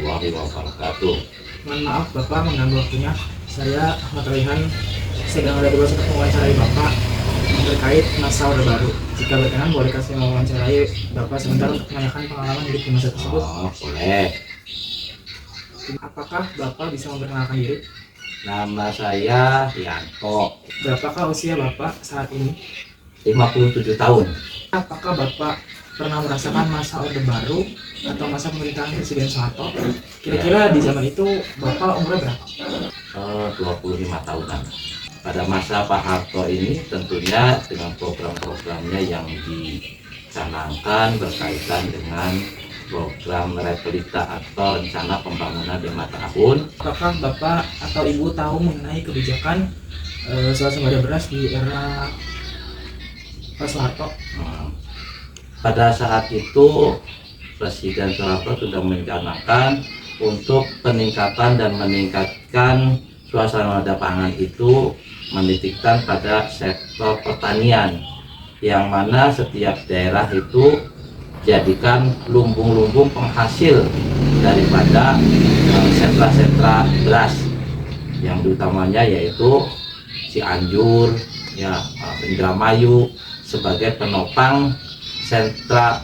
warahmatullahi wabarakatuh. Mohon maaf Bapak mengganggu waktunya. Saya Ahmad Raihan sedang ada tugas untuk mewawancarai Bapak terkait masa Orde Baru. Jika berkenan boleh kasih mewawancarai Bapak sebentar untuk menanyakan pengalaman hidup di masa tersebut. Oh, boleh. Apakah Bapak bisa memperkenalkan diri? Nama saya Yanto, Berapakah usia Bapak saat ini? 57 tahun. Apakah Bapak pernah merasakan masa Orde Baru atau masa pemerintahan Presiden Soeharto? Kira-kira di zaman itu Bapak umurnya berapa? 25 tahunan. Pada masa Pak Harto ini tentunya dengan program-programnya yang dicanangkan berkaitan dengan program Repelita atau rencana pembangunan 5 tahun. Apakah Bapak atau Ibu tahu mengenai kebijakan swasembada beras di era Pak Soeharto? Pada saat itu Presiden Soeharto sudah mencanangkan untuk peningkatan dan meningkatkan swasembada pangan itu menitikkan pada sektor pertanian, yang mana setiap daerah itu jadikan lumbung-lumbung penghasil daripada sentra-sentra beras, yang utamanya yaitu Cianjur, ya, Indramayu sebagai penopang sentra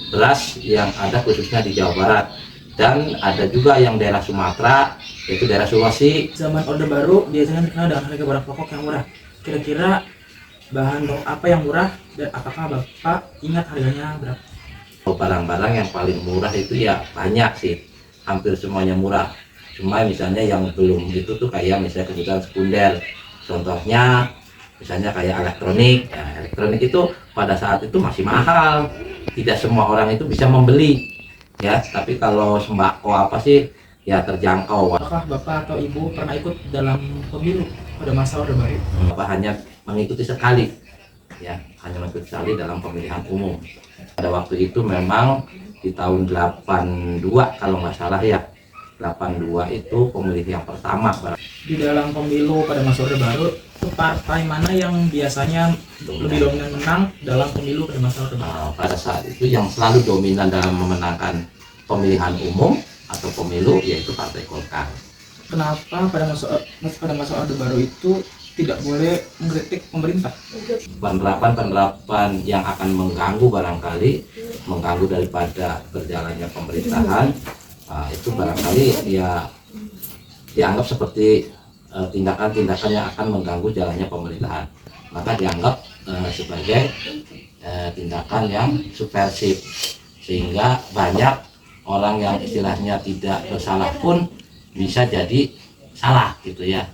beras yang ada khususnya di Jawa Barat, dan ada juga yang daerah Sumatera yaitu daerah Sulawesi. Zaman Orde Baru biasanya dikenal dengan harga barang pokok yang murah. Kira-kira bahan pokok apa yang murah dan apakah Bapak ingat harganya berapa? Barang-barang yang paling murah itu ya banyak sih, hampir semuanya murah. Cuma misalnya yang belum itu tuh kayak misalnya kebutuhan sekunder, contohnya misalnya kayak elektronik. Ya, elektronik itu pada saat itu masih mahal, tidak semua orang itu bisa membeli ya. Tapi kalau sembako apa sih ya terjangkau. Apakah Bapak atau Ibu pernah ikut dalam pemilu pada masa Orde Baru? Bapak hanya mengikuti sekali, ya, hanya mengikuti sekali dalam pemilihan umum. Pada waktu itu memang di tahun 82 kalau nggak salah ya, 82 itu pemilih yang pertama. Di dalam pemilu pada masa Orde Baru, partai mana yang biasanya lebih dominan menang dalam pemilu pada masa Orde Baru? Pada saat itu yang selalu dominan dalam memenangkan pemilihan umum atau pemilu yaitu Partai Golkar. Kenapa pada masa Orde Baru itu tidak boleh mengkritik pemerintah? Penerapan yang akan mengganggu barangkali mengganggu daripada berjalannya pemerintahan, itu barangkali ya dianggap seperti tindakan-tindakan yang akan mengganggu jalannya pemerintahan, maka dianggap sebagai tindakan yang subversif, sehingga banyak orang yang istilahnya tidak bersalah pun bisa jadi salah gitu ya.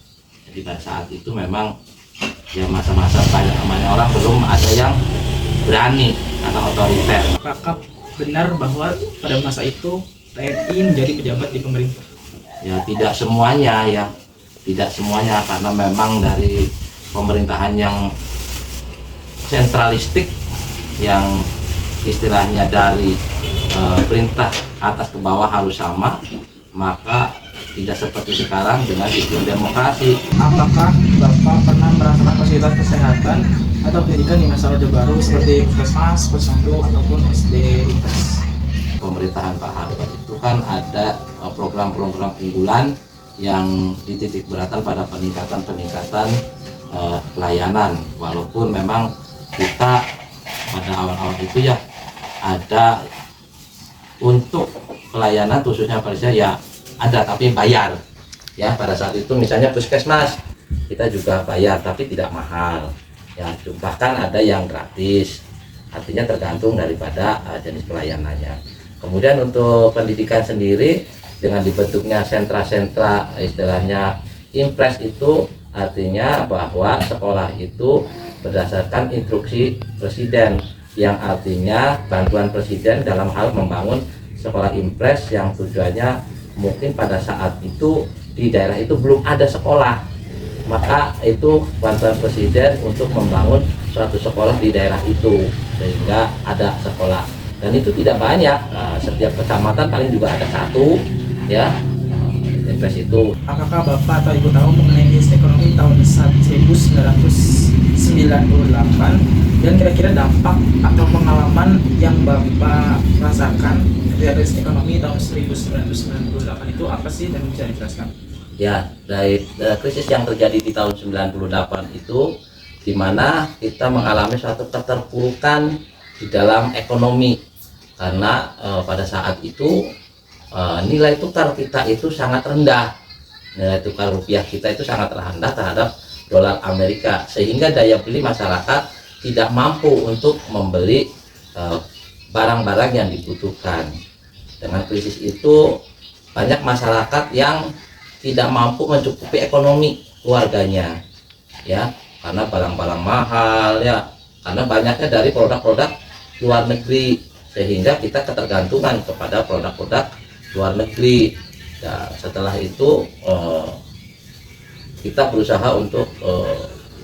Jadi pada saat itu memang ya masa-masa banyak orang belum ada yang berani atau otoriter. Apakah benar bahwa pada masa itu TNI menjadi pejabat di pemerintah? Ya tidak semuanya ya, tidak semuanya, karena memang dari pemerintahan yang sentralistik, yang istilahnya dari perintah atas ke bawah harus sama, maka tidak seperti sekarang dengan sistem demokrasi. Apakah Bapak pernah merasakan fasilitas kesehatan atau pendidikan di masa Orde Baru seperti puskesmas, posyandu ataupun SD Intes? Pemerintahan Pak Harto itu kan ada program-program unggulan yang dititik beratkan pada peningkatan pelayanan, walaupun memang kita pada awal-awal itu ya ada untuk pelayanan khususnya pada ya ada, tapi bayar ya. Pada saat itu misalnya puskesmas kita juga bayar tapi tidak mahal ya, bahkan ada yang gratis, artinya tergantung daripada jenis pelayanannya. Kemudian untuk pendidikan sendiri dengan dibentuknya sentra-sentra istilahnya impres, itu artinya bahwa sekolah itu berdasarkan instruksi presiden, yang artinya bantuan presiden dalam hal membangun sekolah impres, yang tujuannya mungkin pada saat itu di daerah itu belum ada sekolah, maka itu bantuan presiden untuk membangun suatu sekolah di daerah itu sehingga ada sekolah, dan itu tidak banyak, setiap kecamatan paling juga ada satu ya. Pilpres itu. Apakah Bapak atau Ibu tahu mengenai krisis ekonomi tahun 1998 dan kira-kira dampak atau pengalaman yang Bapak rasakan dari krisis ekonomi tahun 1998 itu apa sih, dan bisa dijelaskan? Ya, dari krisis yang terjadi di tahun 98 itu, di mana kita mengalami suatu keterpurukan di dalam ekonomi, karena pada saat itu nilai tukar kita itu sangat rendah, nilai tukar rupiah kita itu sangat rendah terhadap dolar Amerika, sehingga daya beli masyarakat tidak mampu untuk membeli barang-barang yang dibutuhkan. Dengan krisis itu banyak masyarakat yang tidak mampu mencukupi ekonomi keluarganya, ya, karena barang-barang mahal, ya, karena banyaknya dari produk-produk luar negeri, sehingga kita ketergantungan kepada produk-produk luar negeri. Nah, setelah itu kita berusaha untuk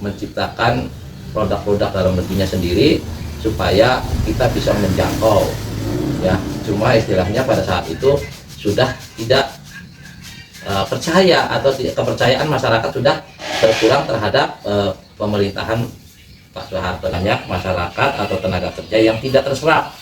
menciptakan produk-produk dalam negerinya sendiri supaya kita bisa menjangkau, ya. Cuma istilahnya pada saat itu sudah tidak percaya, atau kepercayaan masyarakat sudah berkurang terhadap pemerintahan Pak Soeharto. Banyak masyarakat atau tenaga kerja yang tidak terserap,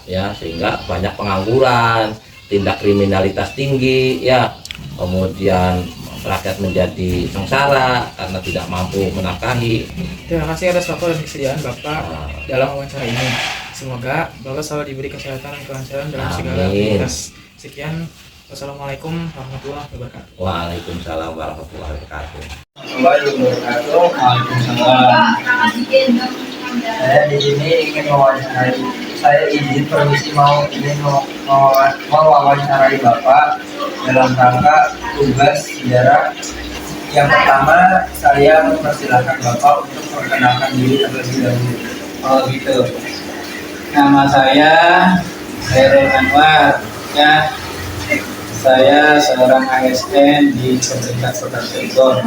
ya, sehingga banyak pengangguran, tindak kriminalitas tinggi, ya, kemudian rakyat menjadi sengsara karena tidak mampu menafkahi. Terima kasih atas waktu dan kesediaan Bapak dalam wawancara ini. Semoga Bapak selalu diberi kesehatan dan kelancaran dalam segala aktivitas. Sekian, wassalamualaikum warahmatullahi wabarakatuh. Waalaikumsalam warahmatullahi wabarakatuh. Waalaikumsalam. Saya di sini ingin mewawancarai. Saya izin permisi ingin mewawancarai Bapak dalam rangka tugas sejarah. Yang pertama, saya mempersilahkan Bapak untuk memperkenalkan diri terlebih dahulu. Oh gitu. Nama saya Khairul Anwar. Ya, saya seorang ASN di pemerintah Kota Cirebon.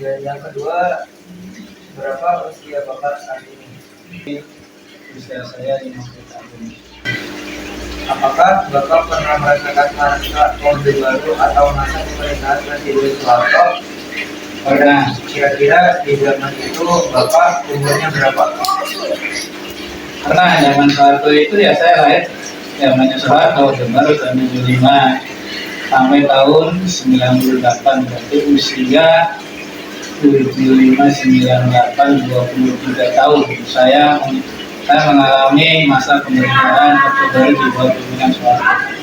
Dan yang kedua, berapa usia Bapak saat ini? Usia saya 50 tahun. Apakah Bapak pernah merasakan masa Orde Baru atau masa pemerintahan Presiden Soeharto? Pernah. Kira-kira di zaman itu Bapak umurnya berapa? Pernah, zaman Soeharto itu ya saya lahir zamannya Soeharto, Orde Baru tahun 75 sampai tahun 98, berarti usia 75, 98, 23 tahun. Saya mengalami masa pemerintahan Orde Baru di bawah pimpinan Soeharto.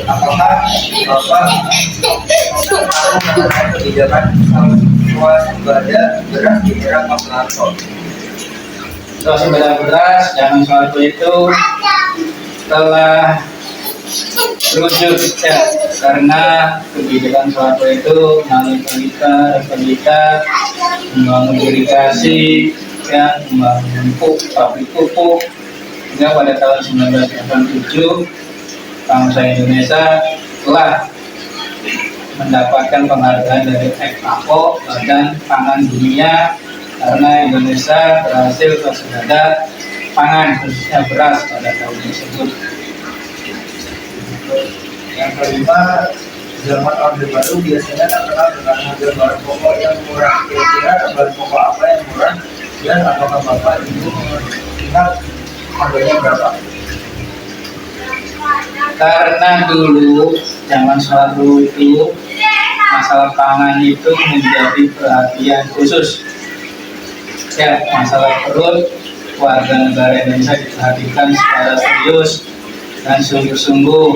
Apakah Bapak mengenai kebijakan swasembada beras di era Pak Soeharto? Swasembada beras zaman Soeharto itu telah terwujud, ya, karena kebijakan Soeharto itu melalui pelita, membangun irigasi, ya, membangun pabrik pupuk, hingga pada tahun 1987 bangsa Indonesia telah mendapatkan penghargaan dari FAO, Badan Pangan Dunia, karena Indonesia berhasil swasembada pangan, khususnya beras pada tahun tersebut. Yang kelima, zaman Orde Baru biasanya terkenal dengan harga bahan pokok yang murah. Kira-kira bahan pokok apa yang murah, dan apakah Bapak Ibu ingat harganya berapa? Karena dulu zaman Soeharto itu masalah pangan itu menjadi perhatian khusus. Ya, masalah perut warga negara Indonesia diperhatikan secara serius dan sungguh-sungguh,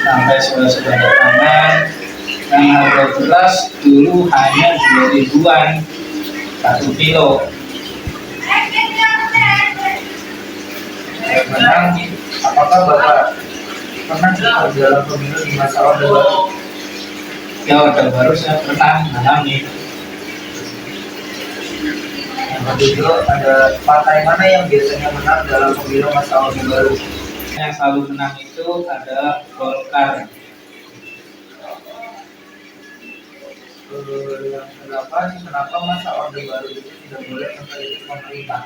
sampai swasembada pangan. Yang harga beras dulu hanya 2.000-an 1 kilo. Apakah Bapak pernah ikut dalam pemilu di masa Orde Baru? Ya, Orde Baru saya pernah mengalami. Yang kedua, ada partai mana yang biasanya menang dalam pemilu masa Orde Baru? Yang selalu menang itu adalah Golkar. Yang kedelapan, kenapa masa Orde Baru itu tidak boleh mengkritik pemerintah?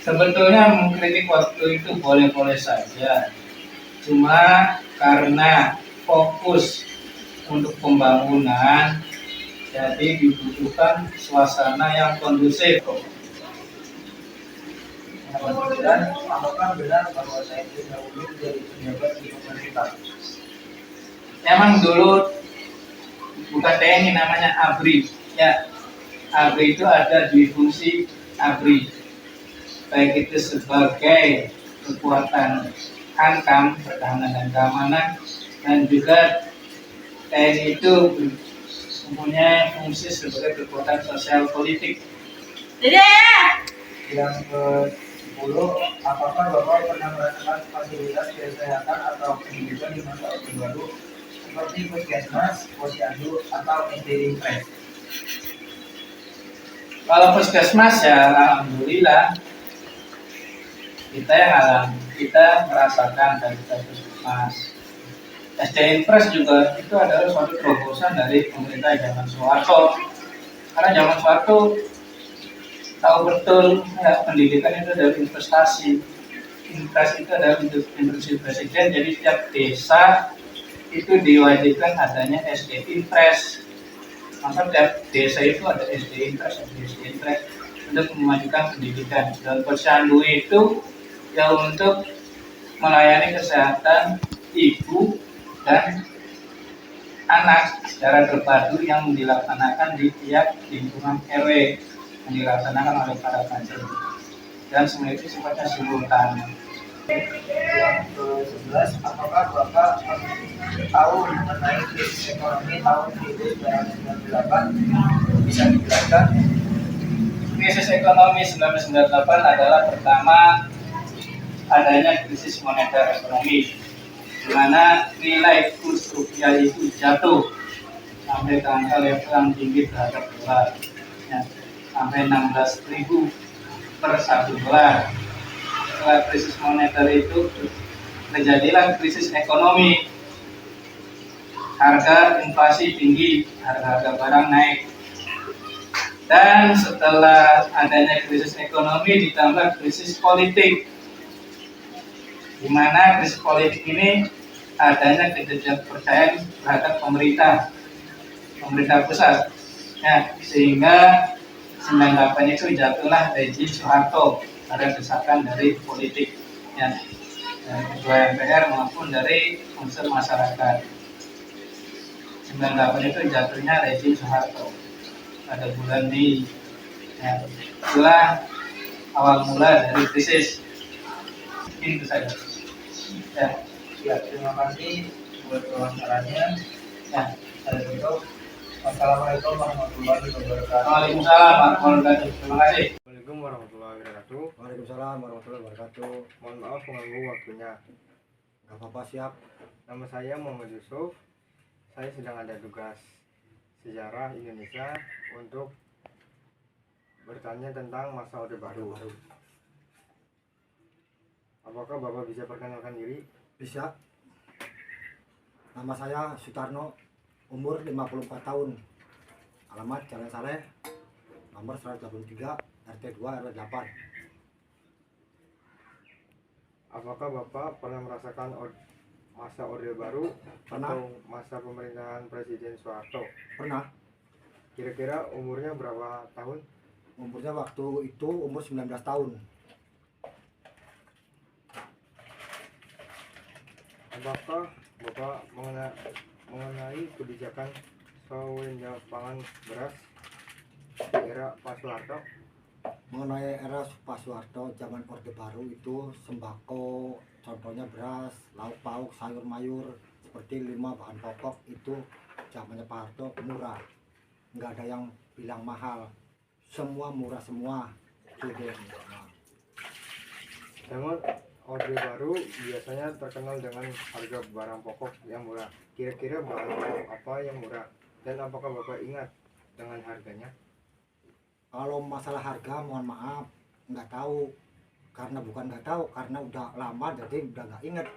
Sebetulnya mengkritik waktu itu boleh-boleh saja, cuma karena fokus untuk pembangunan, jadi dibutuhkan suasana yang kondusif. Dan apakah benar bahwa saya itu dahulu jadi pejabat di pemerintah? Emang dulu bukan TNI, namanya ABRI. Ya, ABRI itu ada dua fungsi ABRI, baik itu sebagai kekuatan hankam, pertahanan dan keamanan, dan juga TNI itu mempunyai fungsi sebagai kekuatan sosial politik. Yang ke-10, apakah Bapak pernah merasakan fasilitas kesehatan atau pendidikan di masa Orde Baru seperti puskesmas, posyandu, atau SD Impres? Kalau puskesmas ya alhamdulillah kita merasakan dari puskesmas. SD Impres juga itu adalah suatu terobosan dari pemerintah zaman Soeharto. Karena zaman Soeharto tahu betul ya, pendidikan itu adalah investasi. Impres itu adalah instruksi presiden. Jadi setiap desa itu diwajibkan adanya SD Impres. Maka setiap desa itu ada SD Impres untuk memajukan pendidikan. Dan posyandu itu ya untuk melayani kesehatan ibu dan anak secara terpadu yang dilaksanakan di tiap lingkungan RW, yang dilaksanakan oleh para kader, dan semua itu sifatnya simultan. Yang ke-11, apakah Bapak tahu mengenai krisis ekonomi tahun 1998? Bisa dijelaskan? Krisis ekonomi 1998 adalah pertama adanya krisis moneter ekonomi, di mana nilai kurs rupiah itu jatuh sampai ke angka level yang tinggi terhadap dolar, ya, sampai 16.000 per 1 dolar. Setelah krisis moneter itu terjadilah krisis ekonomi, harga inflasi tinggi, harga barang naik. Dan setelah adanya krisis ekonomi ditambah krisis politik, di mana krisis politik ini adanya ketidakpercayaan terhadap pemerintah pusat, ya, sehingga 98 itu jatuhlah rejim Soeharto pada desakan dari politik, ya, ketua MPR maupun dari unsur masyarakat. 98 itu jatuhnya rejim Soeharto pada bulan Mei, ya, itulah awal mula dari krisis. Itu saja. Ya, terima kasih buat wawancaranya. Ya, saya tutup. Wassalamualaikum warahmatullahi wabarakatuh. Waalaikumsalam warahmatullahi wabarakatuh. Terima kasih. Assalamualaikum warahmatullahi wabarakatuh. Waalaikumsalam warahmatullahi wabarakatuh. Mohon maaf mengganggu waktunya. Gak apa-apa, siap. Nama saya Muhammad Yusuf. Saya sedang ada tugas sejarah Indonesia untuk bertanya tentang masa Orde Baru. Apakah Bapak bisa perkenalkan diri? Bisa. Nama saya Sutarno, umur 54 tahun. Alamat Jalan Saleh, nomor 183, RT 2 RW 8. Apakah Bapak pernah merasakan masa Orde Baru Pernah. atau masa pemerintahan Presiden Soeharto? Pernah. Kira-kira umurnya berapa tahun? Umurnya waktu itu umur 19 tahun. Apakah Bapak mengenai kebijakan swasta pangan beras di era Pak Soeharto? Mengenai era Pak Soeharto, zaman Orde Baru itu sembako, contohnya beras, lauk pauk, sayur mayur, seperti 5 bahan pokok itu zamannya Pak Harto murah. Nggak ada yang bilang mahal. Semua murah semua. Namun Orde Baru biasanya terkenal dengan harga barang pokok yang murah. Kira-kira barang pokok apa yang murah? Dan apakah Bapak ingat dengan harganya? Kalau masalah harga, mohon maaf, nggak tahu. Karena bukan nggak tahu, karena udah lama jadi udah nggak inget.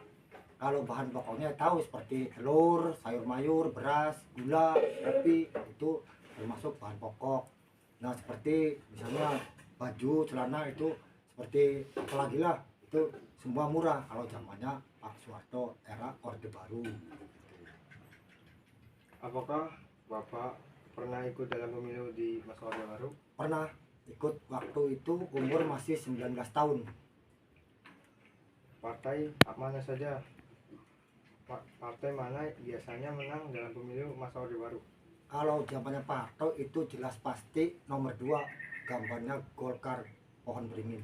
Kalau bahan pokoknya tahu seperti telur, sayur mayur, beras, gula, kopi, itu termasuk bahan pokok. Nah seperti misalnya baju, celana itu seperti apalagi lah itu semua murah kalau zamannya Pak Soeharto era Orde Baru. Apakah Bapak pernah ikut dalam pemilu di masa Orde Baru? Pernah ikut waktu itu umur masih 19 tahun. Partai mana saja? Partai mana biasanya menang dalam pemilu masa Orde Baru? Kalau zamannya Pak Harto itu jelas pasti nomor 2 gambarnya Golkar pohon beringin.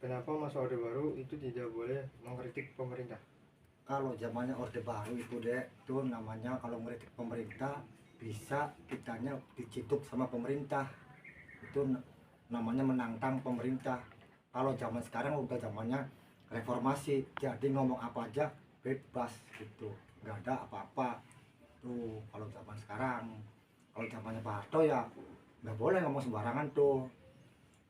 Kenapa masa Orde Baru itu tidak boleh mengkritik pemerintah? Kalau zamannya Orde Baru itu deh, itu namanya kalau ngeritik pemerintah bisa kitanya diciduk sama pemerintah. Itu namanya menantang pemerintah. Kalau zaman sekarang udah zamannya reformasi, jadi ngomong apa aja bebas gitu, nggak ada apa-apa. Tuh kalau zaman sekarang, kalau zamannya Pak Harto ya nggak boleh ngomong sembarangan tuh.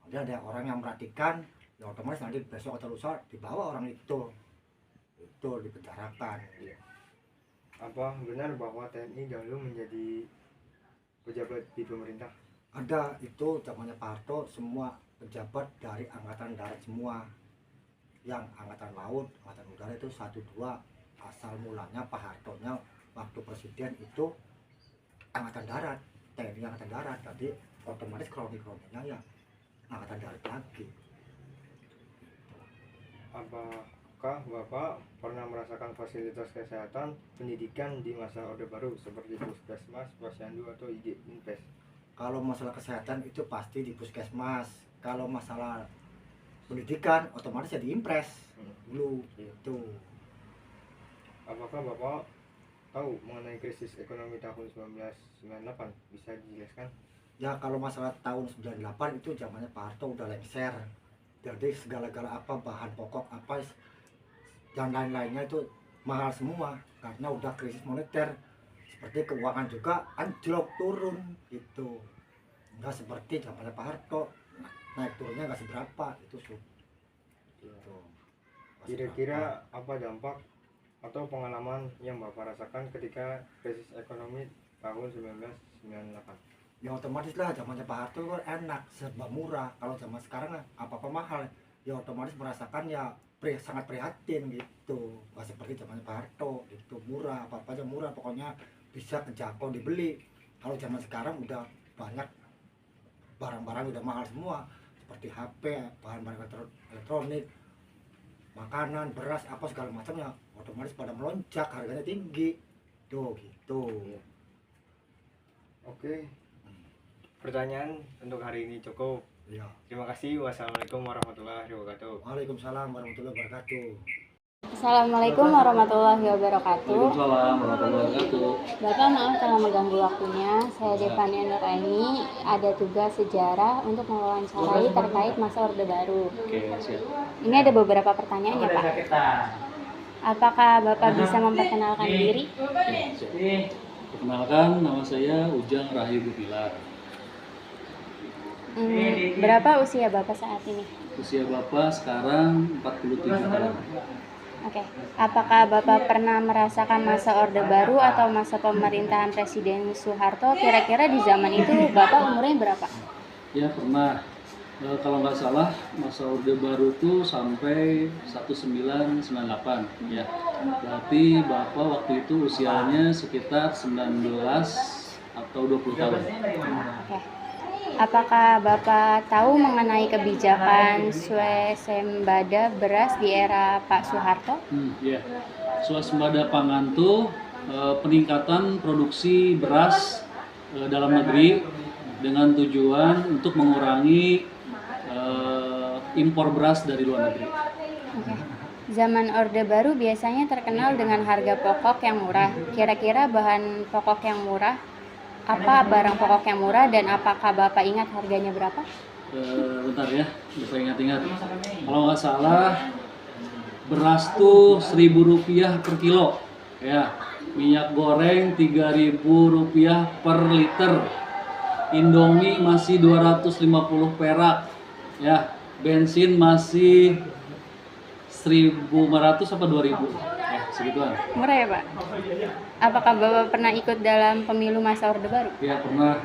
Nanti ada orang yang merhatikan, ya otomatis nanti besok atau lusa dibawa orang itu dipenjarakan. Apa benar bahwa TNI dahulu menjadi pejabat di pemerintah? Ada, itu zamannya Pak Harto semua pejabat dari angkatan darat semua, yang angkatan laut, angkatan udara itu 1-2 asal mulanya Pak Hartonya waktu presiden itu angkatan darat, TNI angkatan darat, jadi otomatis kroni-kroninya ya angkatan darat lagi. Apakah Bapak pernah merasakan fasilitas kesehatan pendidikan di masa Orde Baru seperti Puskesmas, Posyandu atau IG Infes? Kalau masalah kesehatan itu pasti di puskesmas. Kalau masalah pendidikan otomatis ya di impres dulu itu. Apakah Bapak tahu mengenai krisis ekonomi tahun 1998? Bisa dijelaskan? Ya kalau masalah tahun 98 itu zamannya Pak Harto udah lengser. Jadi segala-gala apa bahan pokok apa dan lain-lainnya itu mahal semua karena udah krisis moneter. Seperti keuangan juga anjlok turun gitu. Enggak seperti zamannya Pak Harto naik turunnya nggak seberapa itu gitu. Kira-kira apa dampak atau pengalaman yang Bapak rasakan ketika krisis ekonomi tahun 1998? Ya otomatis lah zamannya Pak Harto kan enak, serba murah. Kalau zaman sekarang apa-apa mahal, ya otomatis merasakan ya sangat prihatin gitu. Nggak seperti zamannya Pak Harto itu murah, apa-apa aja murah, pokoknya bisa kejangkau dibeli. Kalau zaman sekarang udah banyak barang-barang udah mahal semua, seperti HP, bahan-bahan elektronik, makanan, beras, apa segala macamnya otomatis pada melonjak, harganya tinggi tuh gitu. Oke, pertanyaan untuk hari ini cukup. Ya. Terima kasih. Wassalamualaikum warahmatullahi wabarakatuh. Waalaikumsalam warahmatullahi wabarakatuh. Assalamualaikum warahmatullahi wabarakatuh. Waalaikumsalam warahmatullahi wabarakatuh. Bapak, maaf telah mengganggu waktunya. Saya Devania Nuraini, ada tugas sejarah untuk mewawancarai terkait masa Orde Baru. Oke, siap. Ini ada beberapa pertanyaan ya Pak. Apakah Bapak bisa memperkenalkan diri? Perkenalkan, nama saya Ujang Rahayu Gumilar. Berapa usia Bapak saat ini? Usia Bapak sekarang 47 tahun. Oke. Apakah Bapak pernah merasakan masa Orde Baru atau masa pemerintahan Presiden Soeharto? Kira-kira di zaman itu Bapak umurnya berapa? Ya pernah. Kalau nggak salah masa Orde Baru itu sampai 1998 ya. Berarti Bapak waktu itu usianya sekitar 19 atau 20 tahun. Oke. Apakah Bapak tahu mengenai kebijakan swasembada beras di era Pak Soeharto? Ya. Swasembada pangan itu peningkatan produksi beras dalam negeri dengan tujuan untuk mengurangi impor beras dari luar negeri. Oke. Zaman Orde Baru biasanya terkenal dengan harga pokok yang murah. Kira-kira bahan pokok yang murah, apa barang pokok yang murah dan apakah Bapak ingat harganya berapa? Bentar ya, Bapak ingat-ingat. Kalau nggak salah, beras tuh Rp1.000 per kilo. Ya, minyak goreng Rp3.000 per liter. Indomie masih 250 perak. Ya, bensin masih 1.500 apa 2.000? Ya, segituan. Murah ya Pak? Apakah Bapak pernah ikut dalam pemilu masa Orde Baru? Ya, pernah.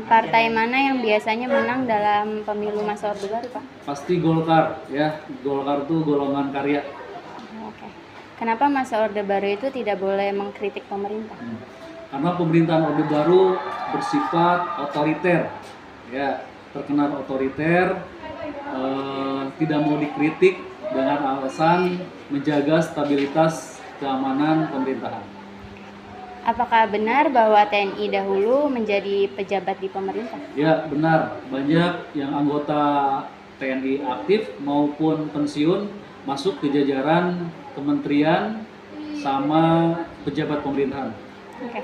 Partai mana yang biasanya menang dalam pemilu masa Orde Baru, Pak? Pasti Golkar ya. Golkar tuh golongan karya. Oke. Kenapa masa Orde Baru itu tidak boleh mengkritik pemerintah? Karena pemerintahan Orde Baru bersifat otoriter, ya, terkenal otoriter, tidak mau dikritik dengan alasan menjaga stabilitas keamanan pemerintahan. Apakah benar bahwa TNI dahulu menjadi pejabat di pemerintah? Ya, benar. Banyak yang anggota TNI aktif maupun pensiun masuk ke jajaran kementerian sama pejabat pemerintahan. Oke.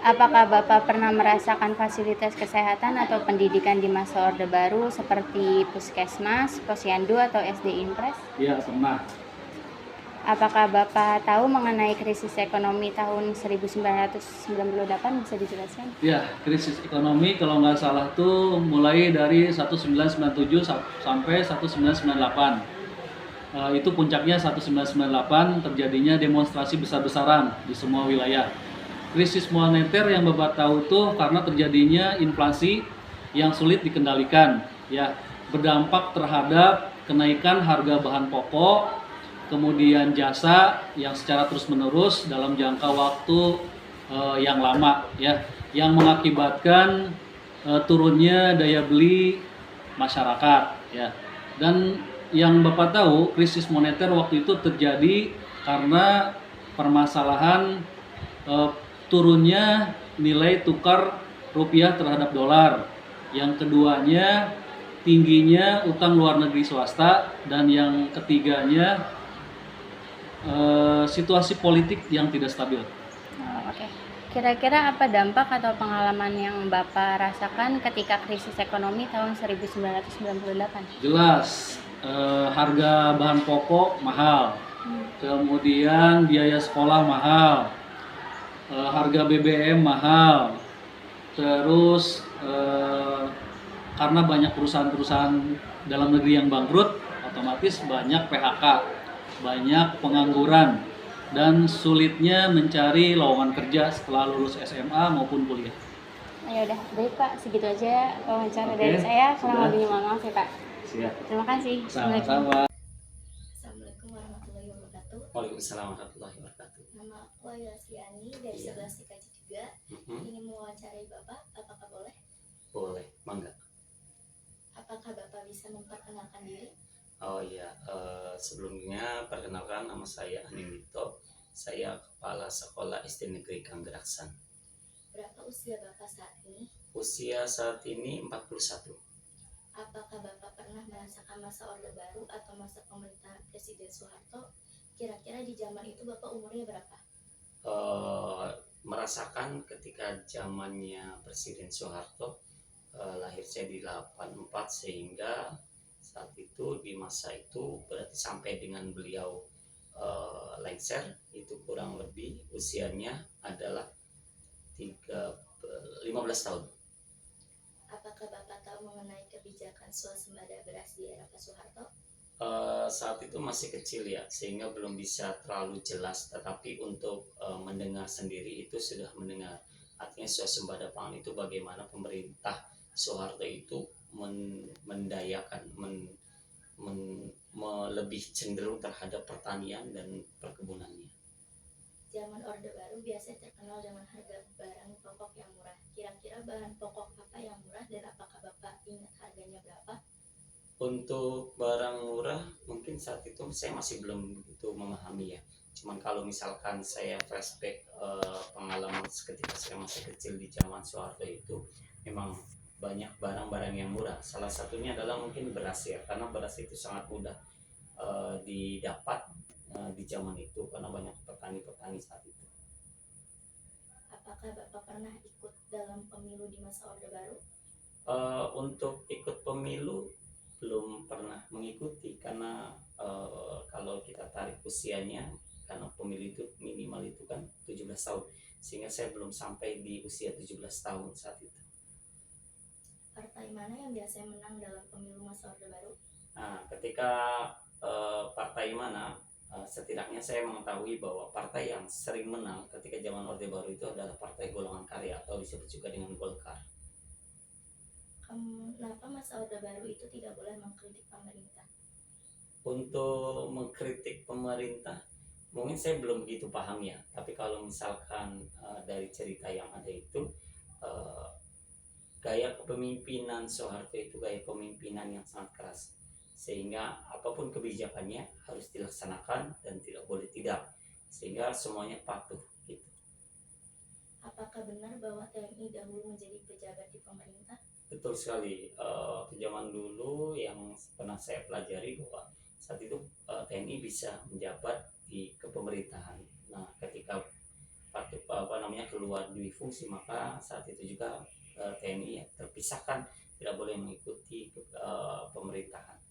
Apakah Bapak pernah merasakan fasilitas kesehatan atau pendidikan di masa Orde Baru seperti Puskesmas, Posyandu, atau SD Impres? Ya, pernah. Apakah Bapak tahu mengenai krisis ekonomi tahun 1998? Bisa dijelaskan? Ya, krisis ekonomi kalau nggak salah tuh mulai dari 1997 sampai 1998. Itu puncaknya 1998 terjadinya demonstrasi besar-besaran di semua wilayah. Krisis moneter yang Bapak tahu tuh karena terjadinya inflasi yang sulit dikendalikan, ya, berdampak terhadap kenaikan harga bahan pokok, kemudian jasa yang secara terus-menerus dalam jangka waktu yang lama, ya, yang mengakibatkan turunnya daya beli masyarakat, ya. Dan yang Bapak tahu, krisis moneter waktu itu terjadi karena permasalahan turunnya nilai tukar rupiah terhadap dolar. Yang keduanya tingginya utang luar negeri swasta, dan yang ketiganya situasi politik yang tidak stabil. Oke. Kira-kira apa dampak atau pengalaman yang Bapak rasakan ketika krisis ekonomi tahun 1998? Jelas, harga bahan pokok mahal, kemudian biaya sekolah mahal, harga BBM mahal, terus karena banyak perusahaan-perusahaan dalam negeri yang bangkrut, otomatis banyak PHK, banyak pengangguran, dan sulitnya mencari lowongan kerja setelah lulus SMA maupun kuliah. Ya udah, baik Pak, segitu aja wawancara Oke, dari saya. Kurang sudah. lebihnya mohon maaf ya Pak. Siap. Terima kasih. Sama-sama. Assalamualaikum warahmatullahi wabarakatuh. Waalaikumsalam warahmatullahi wabarakatuh. Nama aku Ayu Asliani dari Iya. 11 TKJ juga. Ingin mewawancarai Bapak, apakah boleh? Boleh, mangga. Apakah Bapak bisa memperkenalkan diri? Oh iya, sebelumnya perkenalkan, nama saya Aning Wito. Saya Kepala Sekolah SD Negeri Kanggeraksan. Berapa usia Bapak saat ini? Usia saat ini 41. Apakah Bapak pernah merasakan masa Orde Baru atau masa pemerintahan Presiden Soeharto? Kira-kira di zaman itu Bapak umurnya berapa? Merasakan ketika zamannya Presiden Soeharto, lahir saya di 84, sehingga saat itu di masa itu berarti sampai dengan beliau lengser itu kurang lebih usianya adalah 15 tahun. Apakah Bapak tahu mengenai kebijakan swasembada beras di era Pak Soeharto? Saat itu masih kecil ya, sehingga belum bisa terlalu jelas, tetapi untuk mendengar sendiri itu sudah mendengar. Artinya swasembada pangan itu bagaimana pemerintah Soeharto itu mendayakan, lebih cenderung terhadap pertanian dan perkebunannya. Zaman Orde Baru biasanya terkenal dengan harga barang pokok yang murah. Kira-kira bahan pokok apa yang murah dan apakah Bapak ingat harganya berapa? Untuk barang murah mungkin saat itu saya masih belum begitu memahami ya. Cuman kalau misalkan saya flashback pengalaman ketika saya masih kecil di zaman Soeharto itu, memang banyak barang-barang yang murah. Salah satunya adalah mungkin beras ya, karena beras itu sangat mudah didapat di zaman itu karena banyak petani-petani saat itu. Apakah Bapak pernah ikut dalam pemilu di masa Orde Baru? Untuk ikut pemilu belum pernah mengikuti karena kalau kita tarik usianya, karena pemilu itu minimal itu kan 17 tahun, sehingga saya belum sampai di usia 17 tahun saat itu. Partai mana yang biasanya menang dalam pemilu masa Orde Baru? Nah, ketika partai mana, setidaknya saya mengetahui bahwa partai yang sering menang ketika zaman Orde Baru itu adalah Partai Golongan Karya atau disebut juga dengan Golkar. Kenapa masa Orde Baru itu tidak boleh mengkritik pemerintah? Untuk mengkritik pemerintah, mungkin saya belum begitu paham ya. Tapi kalau misalkan dari cerita yang ada itu, eh, gaya kepemimpinan Soeharto itu gaya kepemimpinan yang sangat keras, sehingga apapun kebijakannya harus dilaksanakan dan tidak boleh tidak, sehingga semuanya patuh gitu. Apakah benar bahwa TNI dahulu menjadi pejabat di pemerintah? Betul sekali. Zaman dulu yang pernah saya pelajari bahwa saat itu TNI bisa menjabat di kepemerintahan. Nah, ketika keluar dari fungsi, maka saat itu juga TNI terpisahkan, tidak boleh mengikuti pemerintahan.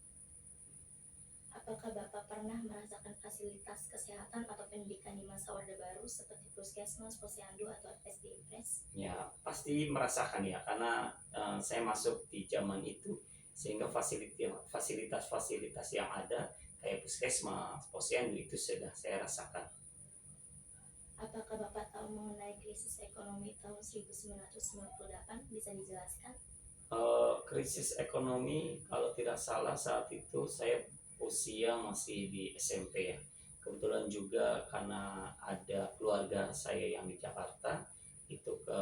Apakah Bapak pernah merasakan fasilitas kesehatan atau pendidikan di masa Orde Baru seperti puskesmas, posyandu, atau SD Impres? Ya, pasti merasakan ya, karena saya masuk di zaman itu, sehingga fasilitas-fasilitas yang ada kayak puskesmas, posyandu itu sudah saya rasakan. Apakah Bapak tahu mengenai krisis ekonomi tahun 1998? Bisa dijelaskan? Krisis ekonomi, kalau tidak salah saat itu saya usia masih di SMP ya. Kebetulan juga karena ada keluarga saya yang di Jakarta, itu ke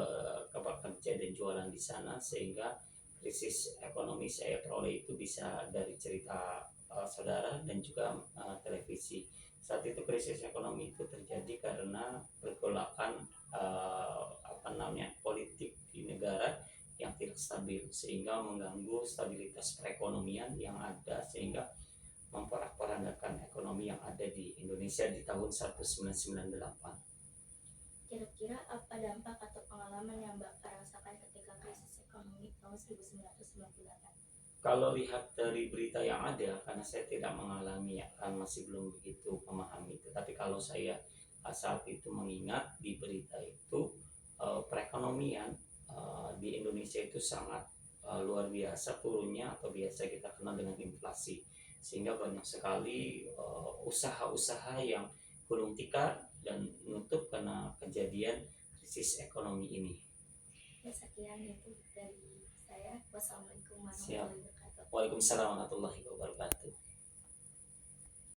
bekerja dan jualan di sana, sehingga krisis ekonomi saya peroleh itu bisa dari cerita saudara dan juga televisi. Saat itu krisis ekonomi itu terjadi karena pergolakan politik di negara yang tidak stabil, sehingga mengganggu stabilitas perekonomian yang ada, sehingga memporak-porandakan ekonomi yang ada di Indonesia di tahun 1998. Kira-kira apa dampak atau pengalaman yang Bapak rasakan ketika krisis ekonomi tahun 1998? Kalau lihat dari berita yang ada, karena saya tidak mengalami ya, kan masih belum begitu memahami. Tetapi kalau saya saat itu mengingat di berita itu, perekonomian di Indonesia itu sangat luar biasa turunnya, atau biasa kita kenal dengan inflasi, sehingga banyak sekali usaha-usaha yang gulung tikar dan nutup karena kejadian krisis ekonomi ini. Ya, sekian itu dari saya. Wassalamualaikum warahmatullahi wabarakatuh. Waalaikumsalam warahmatullahi wabarakatuh.